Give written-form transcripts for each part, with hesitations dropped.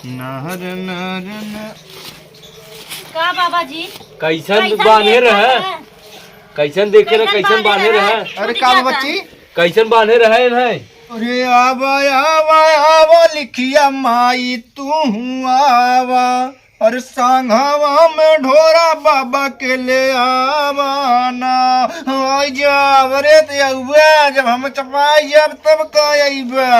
नहर नहर का बाबा जी कैसन बांधे रहे, कैसन देखे रहे, कैसन बांधे रहे। अरे का बच्ची कैसन बांधे रहे नहीं। अरे आवा आवा आवा लिखिया माई तू आवा और सांघावा में ढोरा बाबा के ले आवाना जाव रे ते जब हम चपाई तब का अइबा।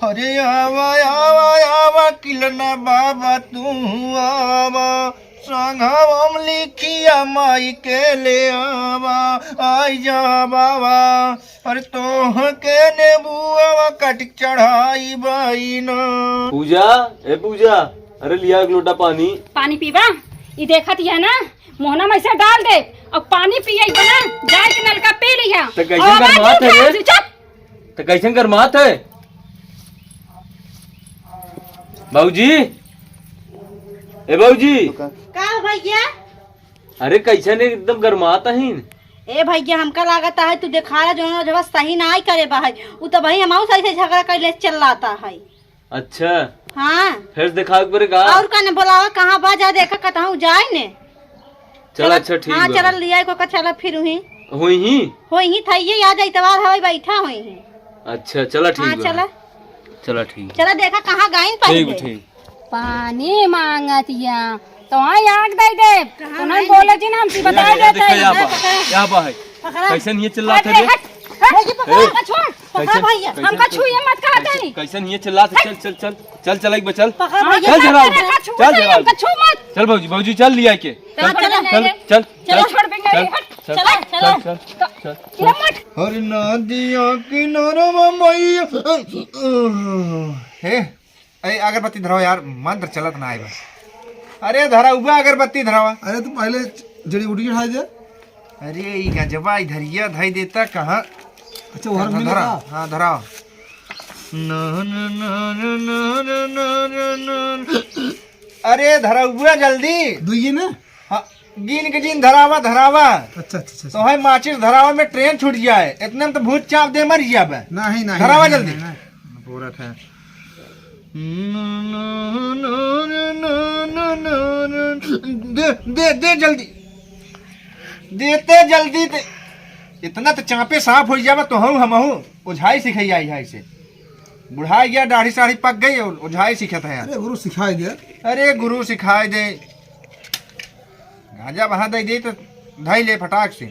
अरे आवा आवा आवा किलना बाबा तू आवा सांघावा में लिखिया माई के ले आवा आई जा बाबा। अरे तोह के नेबुआ कट चढ़ाई बाई न। पूजा ए पूजा, अरे लिया एक लोटा पानी। पानी पीबा ये देखत है ना मोहना में से डाल दे और पानी पिए ना जाए के नलका पी लिया। तो कैसन गरमात है ये? तो कैसन गरमात है बाबूजी? ए बाबूजी का भैया? अरे कैसन एकदम गरमात है। ए भैया हमका लागता है तू देखा रहा जो जब सही ना आई करे भाई वो तो भाई हम सही से झगड़ा कर ले चल रहा है। अच्छा हाँ फिर दिखा पड़ेगा और कने बोलावा कहाँ बा जा देखा कतहु जाए ने। चल अच्छा ठीक हाँ बा। चल लिया को चल फिर हुई ही था ये याद आई तबार हवाई बैठा हुई ही। अच्छा चला ठीक हाँ बा। चला चला ठीक चला देखा कहाँ गाइन ठीक पहले ठीक। पानी मांगतिया तो आग दे दे तो नहीं बोले जी ना हमसे बता देते यहाँ बा है कैसन ये चिल्लाते रे। छोड़ भैया हमका छुए मत कहते नहीं कैसन ये चिल्लाते। चल चल चल चल चल एक चल चल जरा हमका छू मत चल बाबूजी बाबूजी चल लिया के चल चल चल चलो छोड़ बेंगे चलो चलो चलो मत हर नदिया किनारा मैया हे अरे अगरबत्ती धराओ यार मंत्र चलत ना आए। अरे धरा उबा अगरबत्ती धरावा। अरे तू पहले जड़ी बूटी उठाई दे। अरे ये गजबा इधरिया धाई देता कहाँ। अच्छा वहाँ में धरा लगा। हाँ धराओ। अरे धरा उबा जल्दी। दुइये ना। हाँ गिन के जिन धरावा धरावा। अच्छा अच्छा तो है माचिस धरावा में ट्रेन छूट जाए इतने में तो भूत चाप दे मर जाबे। नहीं नहीं धरावा नहीं, जल्दी। नहीं, नहीं। पूरा था दे दे दे जल्दी देते जल्दी दे। इतना तो चापे साफ हो जावे तो हम ओझाई सिखाई आई है से बुढ़ाई गया दाढ़ी साढ़ी पक गई और ओझाई सीखा था यार। अरे गुरु सिखाई दे। अरे गुरु सिखाए दे गांजा बहा दे तो धाई ले फटाक से।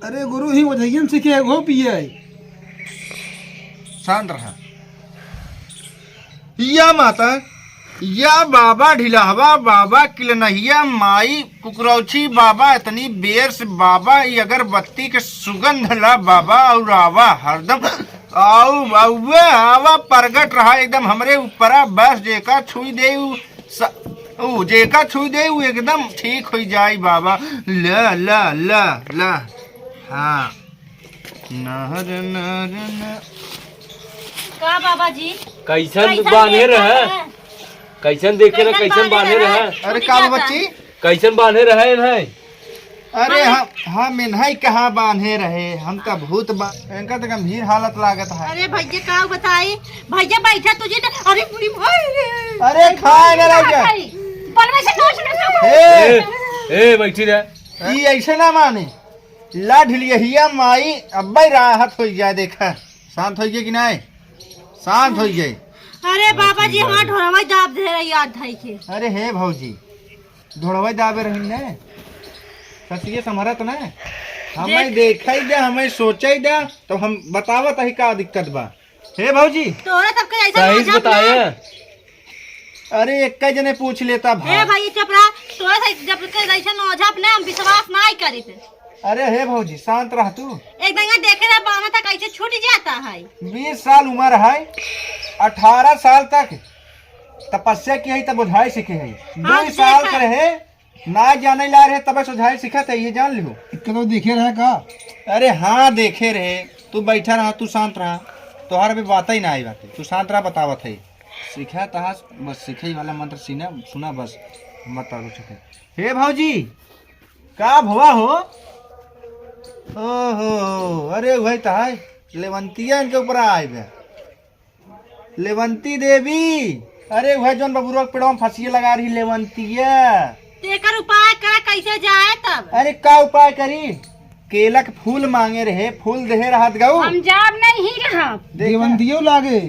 अरे गुरु ही वजहियन सीखे वो पिए। शांत रहा। या माता या बाबा ढिलावा बाबा किलनहिया माई कुकरौछी बाबा इतनी बेर से बाबा ये अगरबत्ती के सुगंध ला बाबा और आवा हरदम आओ बाबा आवा प्रगट रहा एकदम हमरे ऊपरा बस जेका छुई दे जेका छुई दे एकदम ठीक हो जाई बाबा। ला ला ला ला हाँ नहर नहर का बाबा जी कैसन बांधे रहे, कैसन देखे रहे, कैसन बांधे रहे। अरे का बच्ची कैसन बांधे रहे नहीं। अरे हाँ मिन्हाई कहाँ बांधे रहे हम तो भूत इनका तो गंभीर हालत लागत है। अरे भैया का बताई भैया बैठा तुझे अरे पूरी अरे खाए ना रह जा। पलवे से नोच ले ए बैठी रहे। ये ऐसे ना माने ला ढिलिया माई अब्बा राहत हो जाए। देखा शांत हो गए कि नहीं शांत हो गए। अरे बाबा जी हमारा ढोरवा दाब दे रही याद धाई के। अरे हे भौजी ढोड़वा दाबे रही ने सचिए समरत ना हमें देखा ही दे हमें सोचा ही दे तो हम बतावत ही का दिक्कत बा। हे भौजी तोरा सबके ऐसा सही से बताया। अरे एक जने पूछ लेता भाई। ए भाई चुप रहा तोरा से जब के ऐसा नौझा अपने हम विश्वास नहीं करी थे। अरे हे भौजी शांत रह तू। एक दिन देखे रहा बाना था कैसे छूट जाता है। 20 साल उम्र है 18 साल तक तपस्या की है तब बुझाई सीखे है। 2 साल कर है ना जाने ला रहे तब सुझाई सीखा था ये जान लियो। इतना देखे रहे का। अरे हाँ देखे रहे तू बैठा रहा तू शांत रहा तोहर अभी बात ही ना आई बात तू शांत रहा बतावत है सीखा तहा बस सीखे वाला मंत्र सीना सुना बस मत सीखे। हे भौजी का भवा हो। ओहो अरे वही तो है लेवंतिया इनके ऊपर आए बे। लेवंती देवी, अरे वह जौन बबुआ के पेड़वा में फंसिए लगा रही लेवंतिया। तेकर उपाय कर कैसे जाए तब। अरे का उपाय करी, केला के फूल मांगे रहे, फूल दे रहत गऊ। हम जाब नहीं रहा। देवंतियो लागे,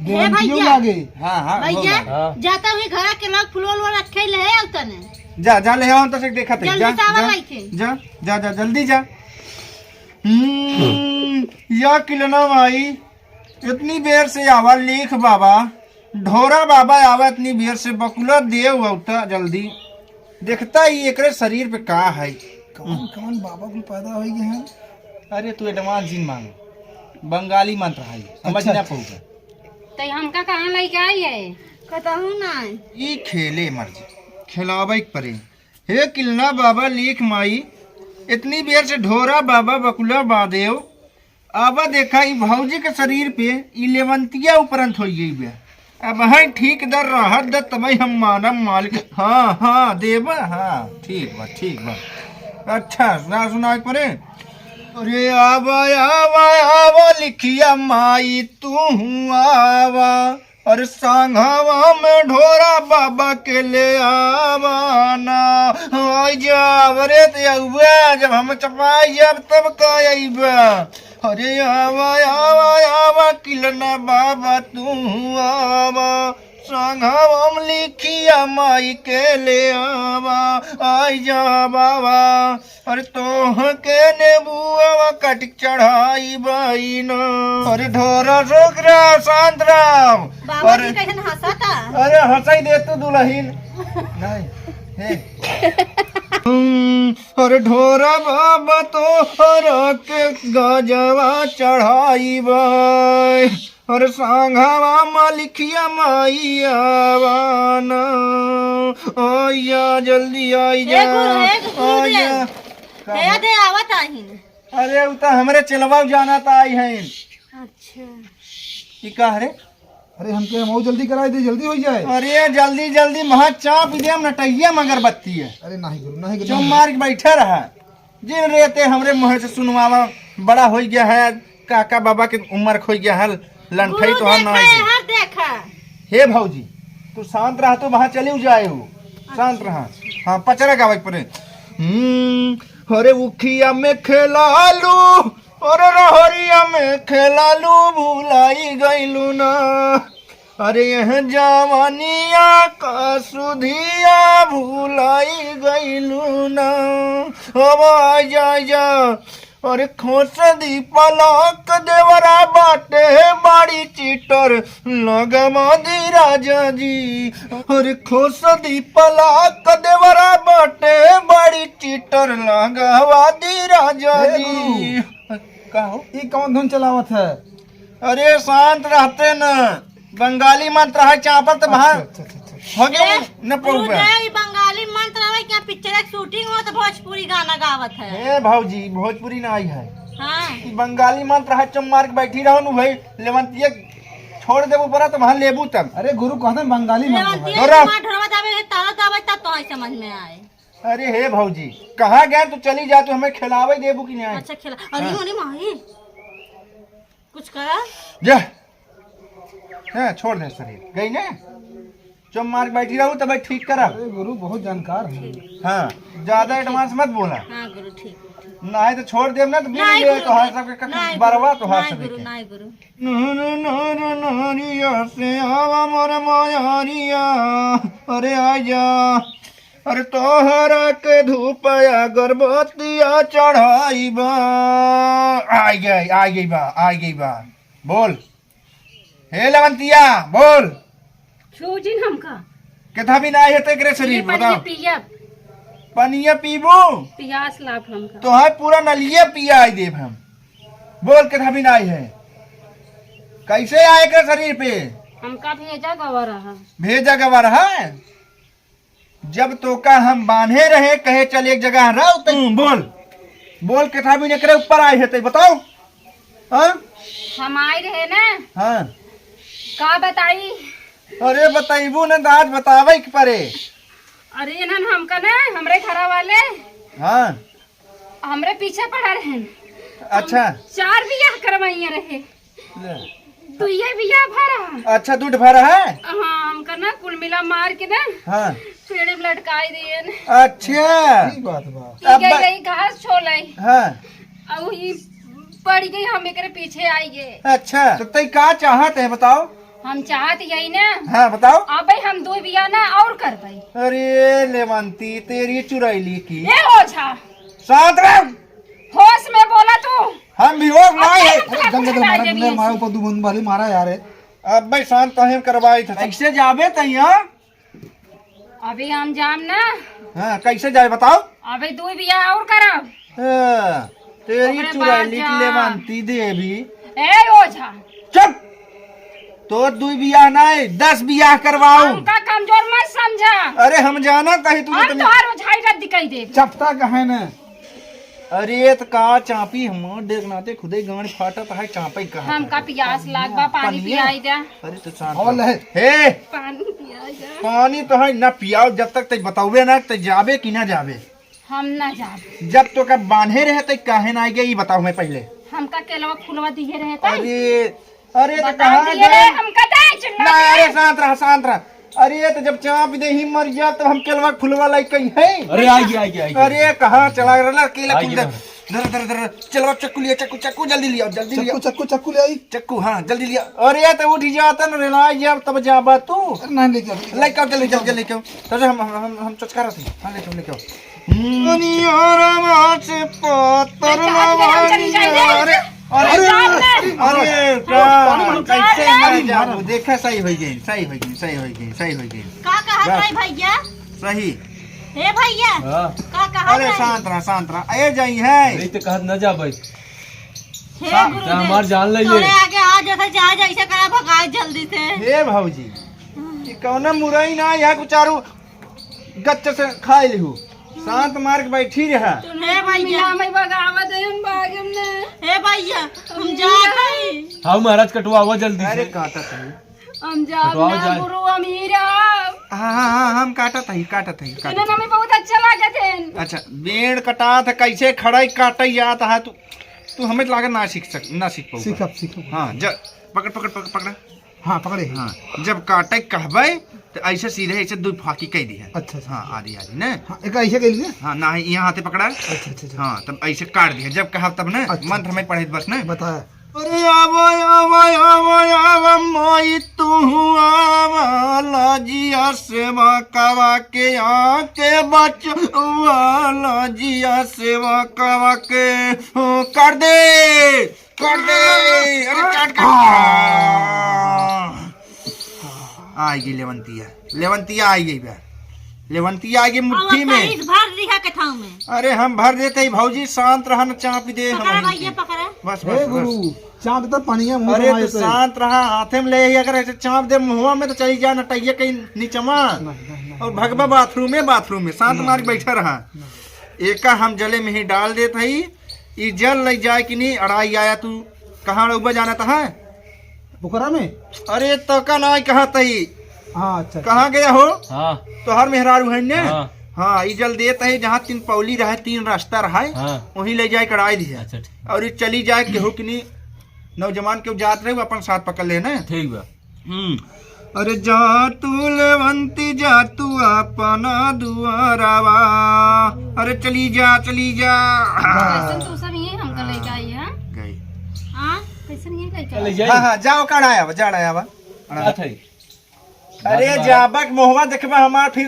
देवंतियो भैया। लागे। हाँ हाँ भैया हाँ। जाता हुई घर के लोग फूल वूल रखे ले है उतने। जा जा ले आओ तो से देखा थे। जल्दी जा से आवा जा लइके। जा जा जा जल्दी जा। या किलना भाई इतनी देर से आवा लिख बाबा, ढोरा बाबा आवा इतनी देर से, बकुला देव औता जल्दी देखता ही एकरे शरीर पे का है। कौन कौन बाबा को पैदा हो गए हैं। अरे तू एडवांस जिन मांग, बंगाली मंत्र है, समझ अच्छा, ना अच्छा। पऊगा। तो हमका कहाँ लेके आई है? कहूँ ना ई खेले मर्जी खिलावे के परे। हे किलना बाबा लिख माई, इतनी देर से ढोरा बाबा बकुला बादेव आबा देखा ई भौजी के शरीर पे ई लेवंतिया उपरंत हो गई बे। अब है ठीक दर राहत द तबई हम मानम मालिक। हाँ हाँ देवा, हाँ ठीक बा। अच्छा ना सुना के परे। अरे आवा आवा आवा लिखिया माई तू आवा, और सांघावा में ढोरा बाबा के ले आवाना। आई जाब रे ते जब हम चपाई जब तब का आईबा। अरे आवा आवा आवा किलना बाबा तू आवा, सांघावा में लिखिया माई के ले आवा। आई जा बाबा, अरे तोह के नेबुआ कट चढ़ाई बाई न। अरे ढोरा छोकरा शांत राम। बाबा अरे जी कैसे हंसाता। अरे हंसाई दे तू दुल्हीन नहीं हे। अरे ढोरा बाबा तो हर के गजवा चढ़ाई बाई, और सांघावा मालिकिया माई आवाना। आइया जल्दी आई जा, आइया। हे दे आवत आहिन। अरे उ तो हमरे चलवा जाना था आई है। अच्छा ई का रे? अरे हमके हम जल्दी कराए दे, जल्दी हो जाए। अरे जल्दी जल्दी महा चाप दे नटैया मगर बत्ती है। अरे नहीं गुरु, नहीं गुरु। जो मार के बैठा रहा जिन रहते हमरे मुँह से सुनवावा, बड़ा हो गया है, काका बाबा के उम्र खो गया है, लंठई तो हम हर देखा। हे भौजी तू शांत रहा, तो वहां चली जाए हो, शांत रहा। हाँ पचरा गावे परे। अरे उखिया में खेलालू और रहरिया में खेलालू, भुलाई गईलू ना। अरे यह जवानिया का सुधिया भुलाई गईलू ना। अब आ जा अरे खोस दी पलक देवरा बाटे बाड़ी चीटर लगमा दी राजा जी। अरे खोस दी पलक देवरा बाटे बाड़ी चीटर लगवा दी राजा जी। कहो ये कौन धुन चलावत है। अरे शांत रहते न, बंगाली मंत्र है चापल तो बाहर अच्छा, अच्छा, अच्छा। हो गया न पऊगा। गुरुदेव बंगाली मंत्र आवे क्या पिक्चर की शूटिंग हो तो भोजपुरी गाना गावत है। हे भौजी भोजपुरी ना आई है, हाँ ई बंगाली मंत्र है। चम मार के बैठी रहो नु भाई, लेवंतिया छोड़ देबू परा तो वहां लेबू तब। अरे गुरु कहते हैं बंगाली मंत्र है। लेवंतिया ढोरा। मां ढोरवा दावे तारो दावे तब तो समझ में आए। अरे हे भौजी कहाँ गए तो चली जा, तो हमें खिलावे देबू कि नहीं। अच्छा खेला। अरे होने माही कुछ करा। जा है छोड़ दे शरीर गई ना, चम मार के बैठी रहू तब ठीक करा। अरे गुरु बहुत जानकार है। हाँ ज्यादा एडवांस मत बोला, हाँ गुरु ठीक ठीक। नहीं तो छोड़ देब ना तो बिन नहीं ले गुरु, तो हाथ सबके नहीं बरवा तो हाथ नहीं सबके। गुरु नहीं गुरु। नारिया से आवा मोर मायारिया, अरे आजा। अरे तोहरा के धूपया गर्भवतिया चढ़ाई बा। आ गई बा बोल। हे लवंतिया बोल। छूजिन हमका कथा भी ना है तेरे शरीर बताओ। पिया पनिया पीबू पियास लाभ हमका। तो है पूरा नलिया पिया आई देव हम। बोल कथा भी ना है, कैसे आए के शरीर पे हमका भेजा गवा रहा। भेजा गवा रहा है। जब तो का हम बांधे रहे कहे चल एक जगह रहो तो बोल कथा भी नहीं करे ऊपर आए है बताओ। हाँ हम आए रहे ना, हाँ का बताई। अरे बताइबू न दाद बतावे के परे। अरे इन्हन हमका ना हमरे घरा वाले हाँ हमरे पीछे पड़ा रहे। अच्छा 4 बियाह करवाइए रहे। तो ये बिया भरा। अच्छा दूध भरा है। हाँ हमका ना कुल मिला मार के ना हाँ पेड़ में लटकाई दिए न। अच्छा ठीक बात बा। अब ई गई घास छोलाई हाँ अब ही पड़ गई हम एकरे पीछे आई गए। अच्छा तो तई का चाहत है बताओ। हम चाहत यही ना हाँ बताओ। अब हम 2 बिया ना और करबई। अरे लेवंती तेरी चुरैली की ए ओझा शांत रह। होश में बोला तू। हम भी होश नहीं है। अरे जंगल मारा ऊपर दू बंद वाली मारा यार। अब भाई शांत कहीं करवाई था कैसे जावे तैया। अभी हम जाम ना हाँ कैसे जाए बताओ। अभी 2 बिया और करब। हाँ, तेरी ओकरे चुरैली बाद की जा। लेवंती देवी। ए ओझा चुप। तो 2 बियाह नहीं 10 बियाह करवाऊं। हमका कमजोर मत समझा। अरे हम जाना कहीं तुझे हम तोहार ओझाई रद्द दिखाई दे। चपटा कहे न। अरे तो का चापी हम देखनाते खुदे गांड फाटत है चापी कहा। हमका प्यास लागबा पानी पियाई दे। अरे तो शांत और रह। ले हे पानी पियाई दे। पानी तो है ना पियाओ जब तक ते बतावे ना ते जावे कि ना जावे। हम ना जाब। जब तो का बांधे रहे ते काहे ना आगे ये बताओ मैं पहले। हमका केलवा फुलवा दिए रहे ता। अरे अरे तो बता कहाँ दिए रे गए। हमका दे ना चिल्ला। अरे शांत रह शांत रह। अरे तो जब चाप दे ही मर जा तो हम केलवा फुलवा लाई कहीं है। अरे आइए अरे कहाँ चला रहा केला आइए फूल ना। धर धर धर चलो चक्कू लिया चक्कू चक्कू जल्दी लिया जल्दी लिया चक्कू चक्कू चक्कू ले आई। चक्कू हाँ जल्दी लिया। अरे तो उठ जाता न रेला जब तब जाबा तू। अरे नहीं ले चल। लेके आओ जल्दी जल्दी लेके आओ। तो हम चचका रहे थे। हाँ लेके आओ। दुनिया से पत्थर चली जाइए। अरे अरे कैसे ना जाबू देखा सही हो गई सही हो गई सही हो गई सही हो गई का कहा है भैया? सही। हे भैया हाँ का कहा अरे है? शांत रहा ए जाई है। नहीं तो कहत न जा भाई। हे तो गुरुदेव हमार जान ले तोरे ये। आगे आ जैसे चाहे जैसे करा भगाए जल्दी से। हे भाऊजी कि कौन मुरई ना यहाँ को चारू गच्चे से खा लिहू। शांत मार के बैठी रहा। हे भैया मिला मैं बगावत है हम भागम ने। हे भैया हम जात हई। हाँ महाराज कटवा हुआ जल्दी अरे से। काटा था हम जाब कटवाओ ना जाए। गुरु अमीरा। हाँ हम काटा था इन्हें हमें बहुत अच्छा लगे थे। अच्छा बेड़ कटा था कैसे खड़ा काटा याद है तू हमें लागत ना सीख पाऊंगा। सीखब सीखब। हाँ जब पकड़ पकड़ पकड़ पकड़ा। हाँ पकड़े। हाँ जब काटे कहबे तो ऐसे सीधे ऐसे 2 फाकी कह दी है। अच्छा अच्छा। हाँ आदि आदि ने। हाँ एक ऐसे के लिए। हाँ ना यहाँ हाथे पकड़ा। अच्छा अच्छा हाँ तब ऐसे काट दिया जब कहा तब ना अच्छा। मंत्र हमें पढ़े बस ना। बताया। अरे आवा आवा आवा आवा माई तू आवा लाजिया सेवा कवा के आके बचवा लाजिया सेवा कवा के कर दे अरे काट आई गई लेवंतिया आई गई लेवंतिया आई गई मुट्ठी में। इस भर दिखा के थाऊ में। अरे हम भर देते ही भौजी शांत रहा न चाप दे पकड़ा हम भैया पकड़ा। बस हे बस गुरु बस। चाँद तो पानिया मुंह अरे में तो शांत रहा हाथे में ले ही अगर ऐसे चाप दे मुंह में तो चली जा नटैया कहीं नीचमा और भगवा बाथरूम में शांत मार के बैठा रहा। एका हम जले में ही डाल देते ही ये जल ले जाए कि नहीं अड़ाई आया तू कहाँ उबा जाना था। बुकरा में। अरे तो का ना कहा तही हाँ अच्छा। कहाँ गया हो हाँ तो हर मेहरारू है ने। हाँ हाँ ये जल देता है जहाँ 3 पौली रहे 3 रास्ता रहा हाँ। वहीं ले जाए कड़ाई दिया। अच्छा ठीक। और ये चली जाए केहू कि नहीं नौजवान के जात रहे वो अपन साथ पकड़ लेना। ठीक बा। अरे जा तू लेवंती जा तू अपना दुआरावा। अरे चली जा कैसन तू सब ये हमका लेके आई है। गई। हां कैसन ये लेके चले आई। जाइए। हाँ जाओ कड़ाया जा रहा क्या था ये? अरे जाबक मोहवा देखबा हमार फिर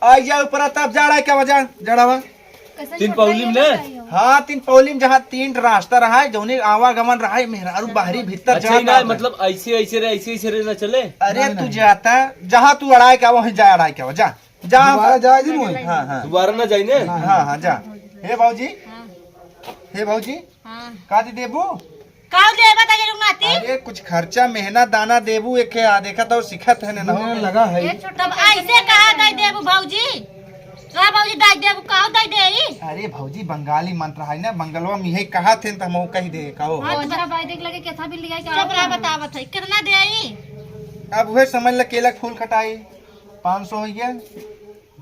आई जा ऊपर तब जा रहा है क्या वजह जड़ावा। कैसन 3 छोटा पौली ये में लेके ने? आई हो। हाँ 3 पौली में जहाँ 3 रास्ता रहा है जौने आवागमन रहा है मेहरारू बाहरी भीतर अच्छा ही ना जाता मतलब ऐसे रे ना चले। अरे तू जाता जहाँ तू अड़ाई क्या वहीं जा अड़ाई क्या जा दोबारा जाए जी मुझे। हाँ हाँ दोबारा ना जाए ने। हाँ जा। हे भाऊजी हां का दी देबू। का दे बता के नाती। अरे कुछ खर्चा मेहनत दाना देबू एक देखा तो सिखत है ना मुझे लगा है। ये छोटा तब ऐसे कहा दे देबू भौजी। का भौजी दाई देबू का दाई देई। अरे भौजी बंगाली मंत्र है ना बंगलवा में यही कहा थे तो हम कही दे कहो। ओझा भाई देख लगे कैसा भी लिया चुप रह बतावत है कितना देई। अब वह समझ ल केला के फूल खटाई 500 हो गया।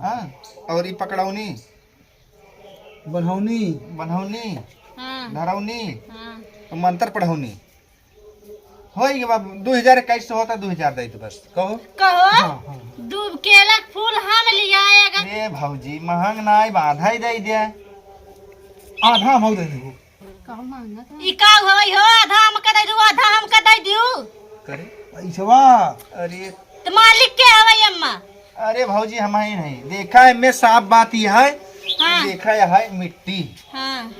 हाँ और ये पकड़ौनी बनौनी बनौनी हां धरौनी हां तो मंत्र पढ़ौनी होई बाबू 2021 से होता 2000 दे तो बस कहो। कहो हाँ हाँ दू केला के फूल हम ले आएगा। ए भौजी महंग ना आई आधा ही दे दिया। आधा हम दे देबो। ई का होई हो आधा हम का दे दू आधा हम का दे दियो। करे पैसवा अरे तो मालिक के हवई अम्मा। अरे भौजी हम ही नहीं देखा है में साफ बात ही है। हाँ देखा है मिट्टी हाँ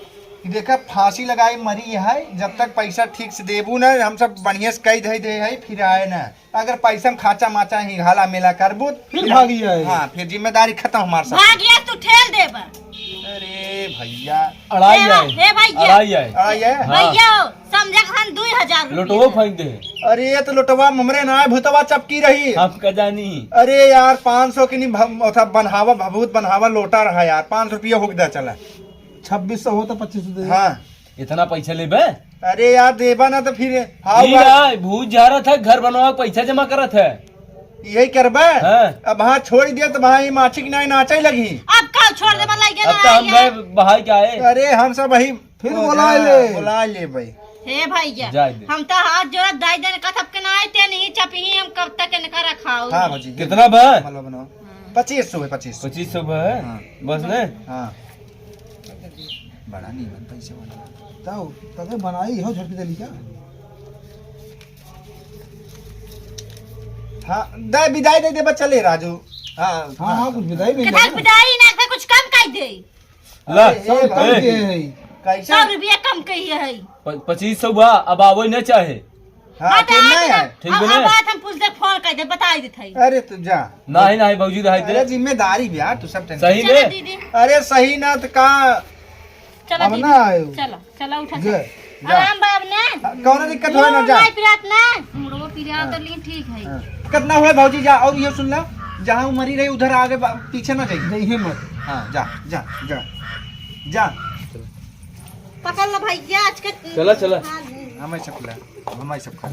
देखा फांसी लगाई मरी है। जब तक पैसा ठीक से देबू ना हम सब बढ़िया से कही दे है फिर आए ना। अगर पैसा में खाचा माचा ही घाला मेला करबू फिर भागी जाए। हाँ फिर जिम्मेदारी खत्म हमारे साथ। भागिया तू ठेल देबा। अरे भैया अड़ाई हे आए भैया अड़ाई आए आए भैया समझा खान 2000 लुटवो फेंक दे अरे ये तो लुटवा ममरे ना है भूतवा चपकी रही। हम का जानी। अरे यार 500 की नहीं बनहावा भभूत बनहावा लोटा रहा यार 500 रुपया हो गया चला। 2600 हो तो 2500 दे। हाँ इतना पैसा ले बे अरे यार देबा ना तो फिर हाँ भूत जा रहा था घर बनवा पैसा जमा कर रहा था। यही करबे। हाँ। अब वहाँ छोड़ दिया तो वहाँ माछी की नहीं नाचे लगी। अब कल छोड़ दे लग अब तो हम गए बहाई के आए। अरे हम सब वही फिर बुला ले। बुला ले भाई। हे भैया जाए दे। हम तो हाथ जोड़ा दाई देने का थप के ना आए ते नहीं चपी हम कब तक इनका रखाओ। हाँ भाजी कितना बे मलबा बनाओ 2500 है 2500। 2500 है हाँ। बस ने। हाँ बड़ा नहीं बन पैसे वाला ताऊ तके बनाई हो झटके देली क्या। हाँ दे विदाई दे दे चले राजू। हाँ हाँ हाँ कुछ विदाई मिल कथल पिटाई ना था कुछ कम कर दे। ला अरे, सब कम ए, के है। कैसे 100 रुपया कम कही है। 2500 बा अब आवो न चाहे। हाँ फिर नहीं है। ठीक बने। अब बात हम पूछ दे फोन कर दे बता देते। अरे तू जा। नहीं नहीं भौजी रहा अरे दे जिम्मेदारी भी यार तू सब टेंशन। सही चलो ले। दीदी अरे सही ना तो का चलो अब दीदी ना आयो। चलो चलो उठा जे जा। आराम बाब ने कौन दिक्कत हो ना जा। नहीं पिरात ना मुड़ो पिरा तो ली ठीक है। हाँ। कितना हुआ भौजी जा और ये सुन ला जहाँ मरी रही उधर आगे पीछे ना जाइए। जइहे मत। हाँ जा जा जा जा पकड़ लो भैया आज के चला चला हमें सब खिला हमें सब खा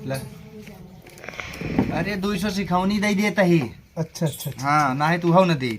ले। अरे 200 सिखौनी दे देता ही। अच्छा अच्छा अच्छा। हाँ ना है तू हो न दे।